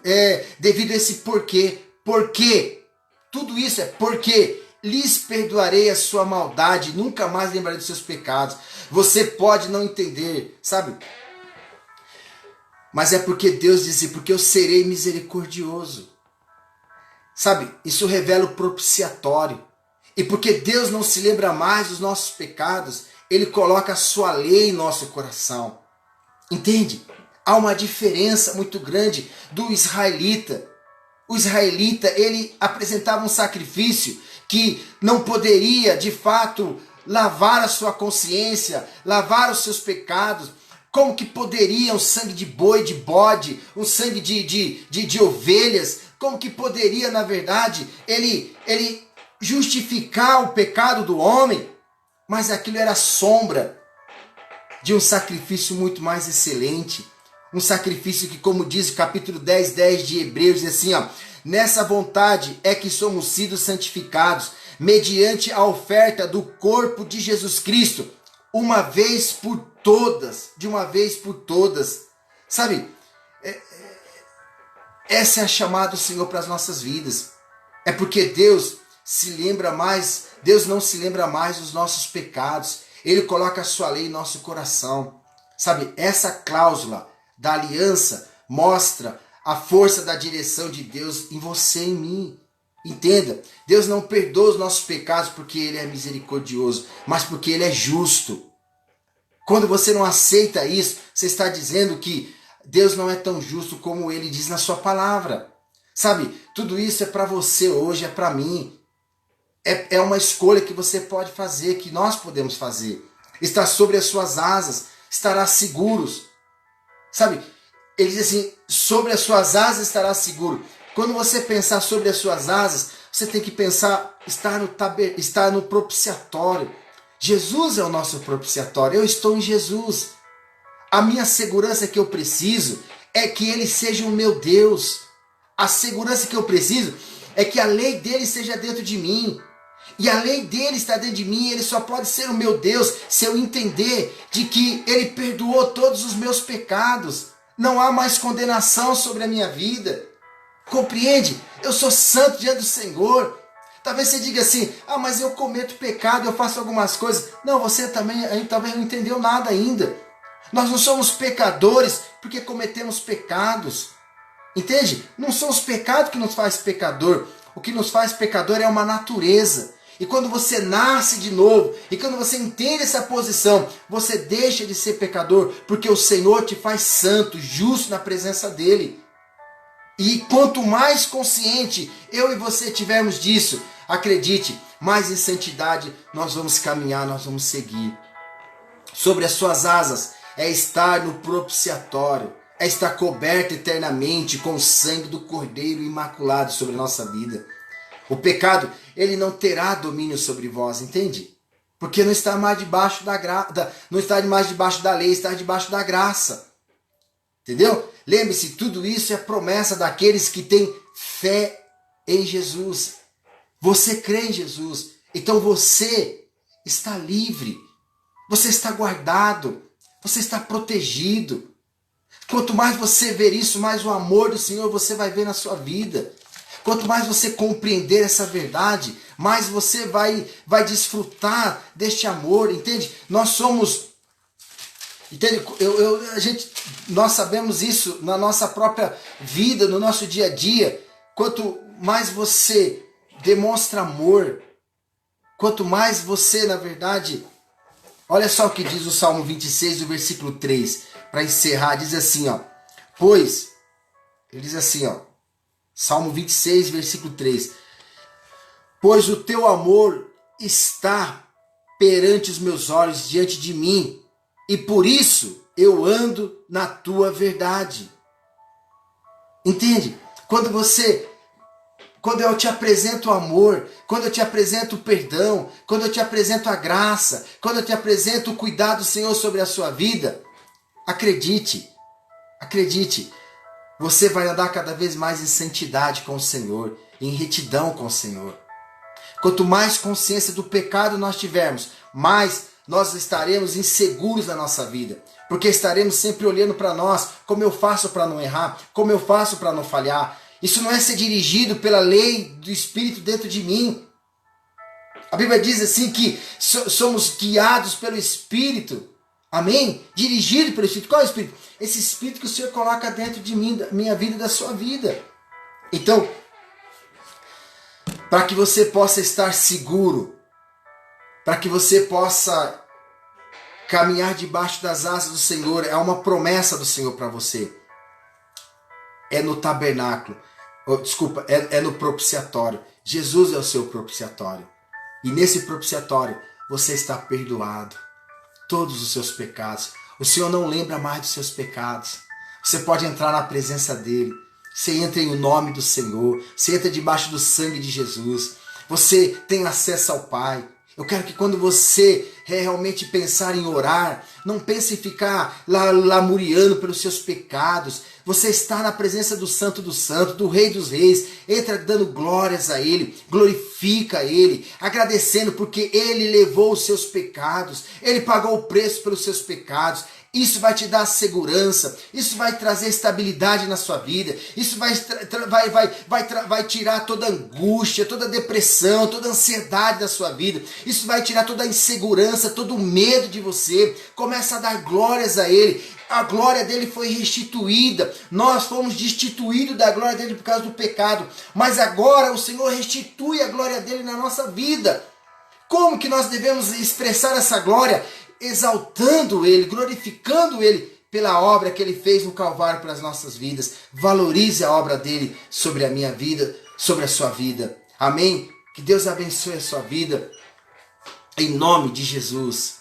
é devido a esse porquê. Porquê? Tudo isso é porque lhes perdoarei a sua maldade, nunca mais lembrarei dos seus pecados. Você pode não entender, sabe? Mas é porque Deus disse, porque eu serei misericordioso. Sabe? Isso revela o propiciatório. E porque Deus não se lembra mais dos nossos pecados, Ele coloca a sua lei em nosso coração. Entende? Há uma diferença muito grande do israelita. O israelita, ele apresentava um sacrifício que não poderia, de fato, lavar a sua consciência, lavar os seus pecados. Como que poderia o sangue de boi, de bode, o sangue de ovelhas, como que poderia, na verdade, ele justificar o pecado do homem? Mas aquilo era sombra de um sacrifício muito mais excelente. Um sacrifício que, como diz o capítulo 10 de Hebreus, diz assim, ó, nessa vontade é que somos sido santificados, mediante a oferta do corpo de Jesus Cristo, uma vez por todas, de uma vez por todas. Sabe, essa é a chamada do Senhor para as nossas vidas. É porque Deus não se lembra mais dos nossos pecados. Ele coloca a sua lei em nosso coração. Sabe, essa cláusula da aliança mostra a força da direção de Deus em você e em mim. Entenda, Deus não perdoa os nossos pecados porque Ele é misericordioso, mas porque Ele é justo. Quando você não aceita isso, você está dizendo que Deus não é tão justo como Ele diz na sua palavra. Sabe, tudo isso é para você hoje, é para mim. É uma escolha que você pode fazer, que nós podemos fazer. Estar sobre as suas asas, estará seguros. Sabe, ele diz assim, sobre as suas asas estará seguro. Quando você pensar sobre as suas asas, você tem que pensar, estar no propiciatório. Jesus é o nosso propiciatório, eu estou em Jesus. A minha segurança que eu preciso é que Ele seja o meu Deus. A segurança que eu preciso é que a lei dele seja dentro de mim. E a lei dele está dentro de mim, ele só pode ser o meu Deus se eu entender de que ele perdoou todos os meus pecados. Não há mais condenação sobre a minha vida. Compreende? Eu sou santo diante do Senhor. Talvez você diga assim, mas eu cometo pecado, eu faço algumas coisas. Não, você também talvez não entendeu nada ainda. Nós não somos pecadores porque cometemos pecados. Entende? Não são os pecados que nos faz pecador. O que nos faz pecador é uma natureza. E quando você nasce de novo, e quando você entende essa posição, você deixa de ser pecador, porque o Senhor te faz santo, justo na presença dEle. E quanto mais consciente eu e você tivermos disso, acredite, mais em santidade nós vamos caminhar, nós vamos seguir. Sobre as suas asas é estar no propiciatório, é estar coberto eternamente com o sangue do Cordeiro imaculado sobre a nossa vida. O pecado, ele não terá domínio sobre vós, entende? Porque não está mais debaixo não está mais debaixo da lei, está debaixo da graça. Entendeu? Lembre-se, tudo isso é promessa daqueles que têm fé em Jesus. Você crê em Jesus, então você está livre. Você está guardado, você está protegido. Quanto mais você ver isso, mais o amor do Senhor você vai ver na sua vida. Quanto mais você compreender essa verdade, mais você vai desfrutar deste amor, entende? Nós somos, entende? Nós sabemos isso na nossa própria vida, no nosso dia a dia. Quanto mais você demonstra amor, quanto mais você, na verdade, olha só o que diz o Salmo 26, o versículo 3, para encerrar, diz assim, ó, pois, ele diz assim, ó, Salmo 26, versículo 3, pois o teu amor está perante os meus olhos, diante de mim, e por isso eu ando na tua verdade. Entende? Quando eu te apresento o amor, quando eu te apresento o perdão, quando eu te apresento a graça, quando eu te apresento o cuidado do Senhor sobre a sua vida, acredite, você vai andar cada vez mais em santidade com o Senhor, em retidão com o Senhor. Quanto mais consciência do pecado nós tivermos, mais nós estaremos inseguros na nossa vida, porque estaremos sempre olhando para nós, como eu faço para não errar, como eu faço para não falhar. Isso não é ser dirigido pela lei do Espírito dentro de mim. A Bíblia diz assim que somos guiados pelo Espírito. Amém? Dirigido pelo Espírito. Qual é o Espírito? Esse Espírito que o Senhor coloca dentro de mim, da minha vida e da sua vida. Então, para que você possa estar seguro, para que você possa caminhar debaixo das asas do Senhor, é uma promessa do Senhor para você. É no tabernáculo, é no propiciatório. Jesus é o seu propiciatório. E nesse propiciatório você está perdoado. Todos os seus pecados. O Senhor não lembra mais dos seus pecados. Você pode entrar na presença dele. Você entra em o nome do Senhor. Você entra debaixo do sangue de Jesus. Você tem acesso ao Pai. Eu quero que quando você realmente pensar em orar, não pense em ficar lamuriando pelos seus pecados. Você está na presença do Santo dos Santos, do Rei dos Reis. Entra dando glórias a Ele, glorifica Ele, agradecendo porque Ele levou os seus pecados. Ele pagou o preço pelos seus pecados. Isso vai te dar segurança, isso vai trazer estabilidade na sua vida, isso vai tirar toda angústia, toda depressão, toda ansiedade da sua vida, isso vai tirar toda a insegurança, todo o medo de você. Começa a dar glórias a Ele. A glória dele foi restituída, nós fomos destituídos da glória dele por causa do pecado, mas agora o Senhor restitui a glória dele na nossa vida. Como que nós devemos expressar essa glória? Exaltando Ele, glorificando Ele pela obra que Ele fez no Calvário para as nossas vidas. Valorize a obra dele sobre a minha vida, sobre a sua vida. Amém? Que Deus abençoe a sua vida. Em nome de Jesus.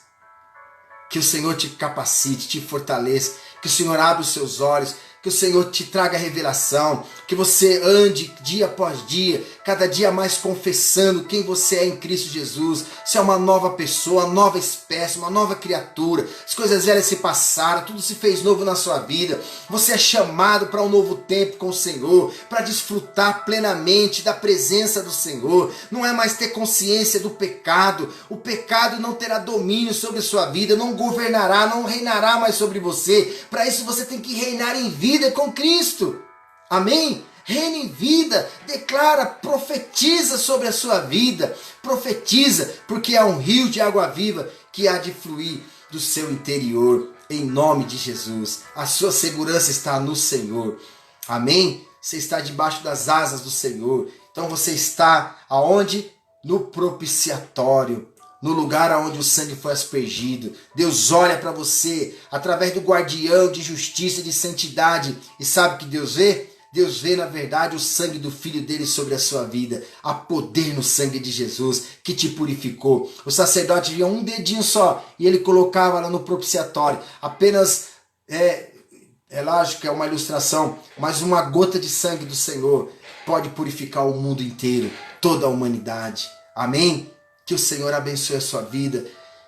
Que o Senhor te capacite, te fortaleça. Que o Senhor abra os seus olhos. Que o Senhor te traga revelação, que você ande dia após dia, cada dia mais confessando quem você é em Cristo Jesus. Você é uma nova pessoa, uma nova espécie, uma nova criatura. As coisas velhas se passaram, tudo se fez novo na sua vida. Você é chamado para um novo tempo com o Senhor, para desfrutar plenamente da presença do Senhor. Não é mais ter consciência do pecado. O pecado não terá domínio sobre a sua vida, não governará, não reinará mais sobre você. Para isso você tem que reinar em vida com Cristo. Amém? Reina em vida, declara, profetiza sobre a sua vida, profetiza, porque há um rio de água viva que há de fluir do seu interior, em nome de Jesus. A sua segurança está no Senhor. Amém? Você está debaixo das asas do Senhor. Então você está aonde? No propiciatório. No lugar onde o sangue foi aspergido. Deus olha para você através do guardião de justiça e de santidade. E sabe o que Deus vê? Deus vê na verdade o sangue do Filho dele sobre a sua vida. Há poder no sangue de Jesus que te purificou. O sacerdote via um dedinho só e ele colocava lá no propiciatório. Apenas, é lógico que é uma ilustração, mas uma gota de sangue do Senhor pode purificar o mundo inteiro, toda a humanidade. Amém? Que o Senhor abençoe a sua vida,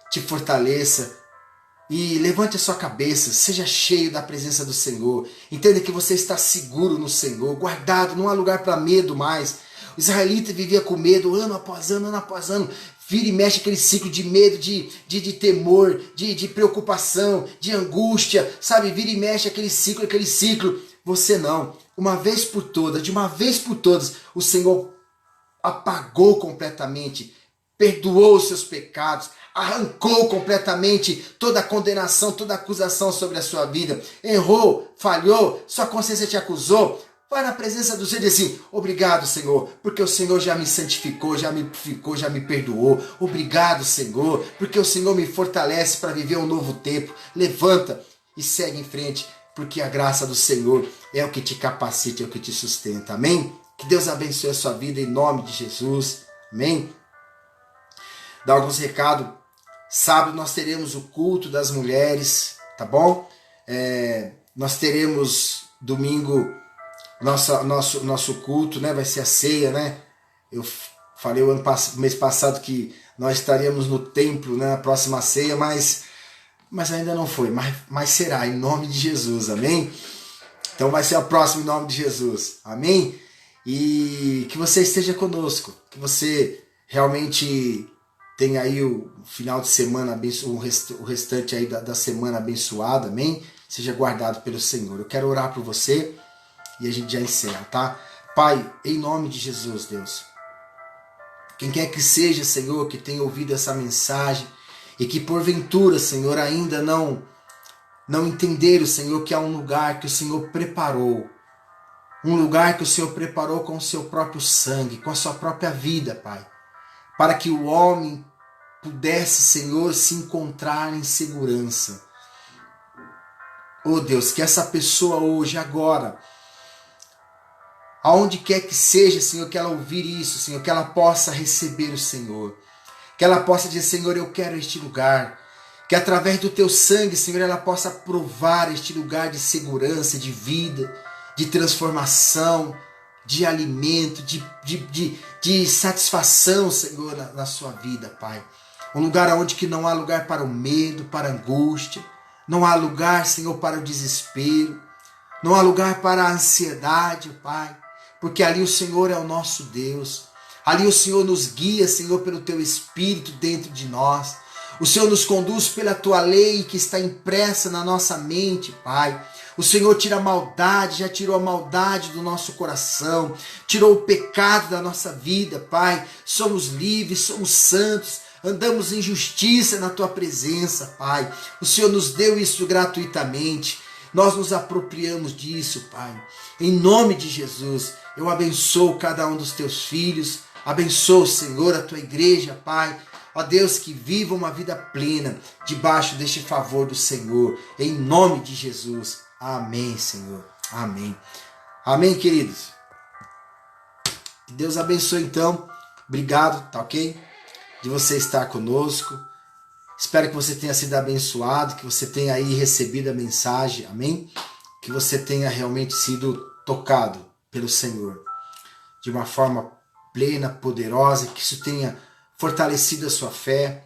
te fortaleça e levante a sua cabeça, seja cheio da presença do Senhor. Entenda que você está seguro no Senhor, guardado, não há lugar para medo mais. O israelita vivia com medo ano após ano, ano após ano. Vira e mexe aquele ciclo de medo, de temor, de preocupação, de angústia, sabe? Vira e mexe aquele ciclo. Você não. Uma vez por todas, de uma vez por todas, o Senhor apagou completamente, perdoou os seus pecados, arrancou completamente toda a condenação, toda a acusação sobre a sua vida. Errou, falhou, sua consciência te acusou. Vai na presença do Senhor e diz assim: obrigado, Senhor, porque o Senhor já me santificou, já me purificou, já me perdoou. Obrigado, Senhor, porque o Senhor me fortalece para viver um novo tempo. Levanta e segue em frente, porque a graça do Senhor é o que te capacita, é o que te sustenta. Amém? Que Deus abençoe a sua vida em nome de Jesus. Amém? Dá alguns recados. Sábado nós teremos o culto das mulheres, tá bom? Nós teremos domingo nosso culto, né? Vai ser a ceia, né? Eu falei o mês passado que nós estaríamos no templo, né? Na próxima ceia, mas ainda não foi, mas será, em nome de Jesus, amém? Então vai ser a próxima em nome de Jesus, amém? E que você esteja conosco, que você realmente tenha aí o final de semana abençoado, o restante aí da semana abençoado, amém? Seja guardado pelo Senhor. Eu quero orar por você e a gente já encerra, tá? Pai, em nome de Jesus, Deus, quem quer que seja, Senhor, que tenha ouvido essa mensagem e que porventura, Senhor, ainda não entenderam, Senhor, que há um lugar que o Senhor preparou, um lugar que o Senhor preparou com o seu próprio sangue, com a sua própria vida, Pai, para que o homem pudesse, Senhor, se encontrar em segurança. Oh Deus, que essa pessoa hoje, agora, aonde quer que seja, Senhor, que ela ouvir isso, Senhor, que ela possa receber o Senhor, que ela possa dizer: Senhor, eu quero este lugar, que através do teu sangue, Senhor, ela possa provar este lugar de segurança, de vida, de transformação, de alimento, de satisfação, Senhor, na sua vida, Pai. Um lugar onde que não há lugar para o medo, para a angústia, não há lugar, Senhor, para o desespero, não há lugar para a ansiedade, Pai, porque ali o Senhor é o nosso Deus. Ali o Senhor nos guia, Senhor, pelo teu Espírito dentro de nós. O Senhor nos conduz pela tua lei que está impressa na nossa mente, Pai. O Senhor tira a maldade, já tirou a maldade do nosso coração, tirou o pecado da nossa vida, Pai. Somos livres, somos santos, andamos em justiça na tua presença, Pai. O Senhor nos deu isso gratuitamente. Nós nos apropriamos disso, Pai. Em nome de Jesus, eu abençoo cada um dos teus filhos. Abençoo, Senhor, a tua igreja, Pai. Ó Deus, que viva uma vida plena debaixo deste favor do Senhor. Em nome de Jesus. Amém, Senhor. Amém. Amém, queridos. Que Deus abençoe, então. Obrigado, tá ok? De você estar conosco. Espero que você tenha sido abençoado, que você tenha aí recebido a mensagem. Amém? Que você tenha realmente sido tocado pelo Senhor de uma forma plena, poderosa, que isso tenha fortalecido a sua fé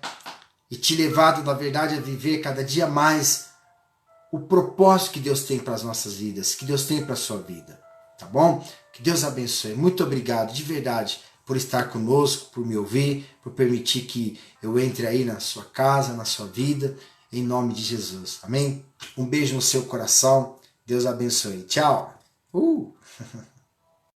e te levado, na verdade, a viver cada dia mais o propósito que Deus tem para as nossas vidas, que Deus tem para a sua vida, tá bom? Que Deus abençoe. Muito obrigado, de verdade, por estar conosco, por me ouvir, por permitir que eu entre aí na sua casa, na sua vida, em nome de Jesus, amém? Um beijo no seu coração, Deus abençoe. Tchau!